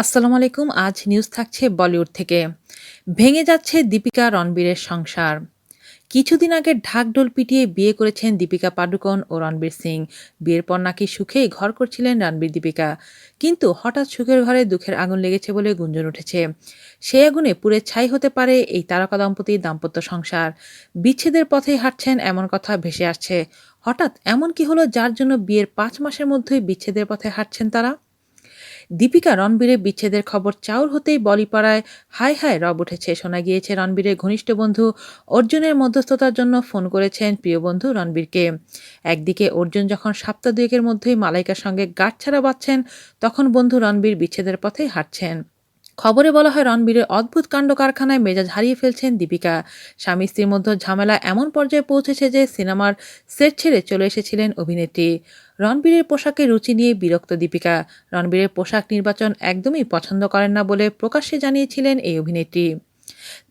আসসালামু আলাইকুম। আজ নিউজ থাকছে বলিউড থেকে। ভেঙে যাচ্ছে দীপিকা রণবীরের সংসার। কিছুদিন আগে ঢাকঢোল পিটিয়ে বিয়ে করেছেন দীপিকা পাডুকোন ও রণবীর সিং। বিয়ের পর নাকি সুখেই ঘর করছিলেন রণবীর দীপিকা। কিন্তু হঠাৎ সুখের ঘরে দুঃখের আগুন লেগেছে বলে গুঞ্জন উঠেছে। সেই আগুনে পুড়ে ছাই হতে পারে এই তারকা দম্পতির দাম্পত্য সংসার। বিচ্ছেদের পথেই হাঁটছেন এমন কথা ভেসে আসছে। হঠাৎ এমন কি হলো যার জন্য বিয়ের ৫ মাসের মধ্যেই বিচ্ছেদের পথে হাঁটছেন তারা? দীপিকা রণবীরের বিচ্ছেদের খবর চাউর হতেই বলিপাড়ায় হায় হায় রব উঠেছে। শোনা গিয়েছে রণবীরের ঘনিষ্ঠ বন্ধু অর্জুনের মধ্যস্থতার জন্য ফোন করেছেন প্রিয় বন্ধু রণবীরকে। একদিকে অর্জুন যখন সপ্তাহ দুয়েকের মধ্যেই মালাইকার সঙ্গে গাঁটছড়া বাঁধছেন, তখন বন্ধু রণবীর বিচ্ছেদের পথেই হাঁটছেন। খবরে বলা হয় রণবীরের অদ্ভুত কাণ্ড কারখানায় মেজাজ হারিয়ে ফেলছেন দীপিকা। স্বামী স্ত্রীর মধ্যে ঝামেলা এমন পর্যায়ে পৌঁছেছে যে সিনেমার সেট ছেড়ে চলে এসেছিলেন অভিনেত্রী। রণবীরের পোশাকে রুচি নিয়ে বিরক্ত দীপিকা। রণবীরের পোশাক নির্বাচন একদমই পছন্দ করেন না বলে প্রকাশ্যে জানিয়েছিলেন এই অভিনেত্রী।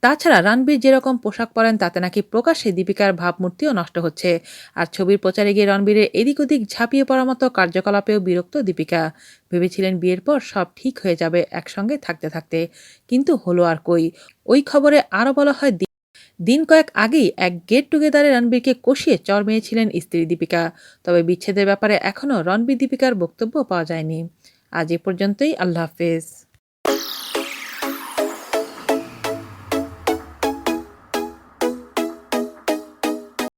তাছাড়া রণবীর যেরকম পোশাক পরেন তাতে নাকি প্রকাশ্যে দীপিকার ভাবমূর্তিও নষ্ট হচ্ছে। আর ছবির প্রচারে গিয়ে রণবীরের এদিক ওদিক ঝাঁপিয়ে পড়ার মতো কার্যকলাপেও বিরক্ত দীপিকা। ভেবেছিলেন বিয়ের পর সব ঠিক হয়ে যাবে একসঙ্গে থাকতে থাকতে, কিন্তু হলো আর কই। ওই খবরে আরও বলা হয় দিন কয়েক আগেই এক গেট টুগেদারে রণবীরকে কষিয়ে চড় মেরেছিলেন স্ত্রী দীপিকা। তবে বিচ্ছেদের ব্যাপারে এখনও রণবীর দীপিকার বক্তব্য পাওয়া যায়নি। আজ এ পর্যন্তই। আল্লাহ হাফেজ।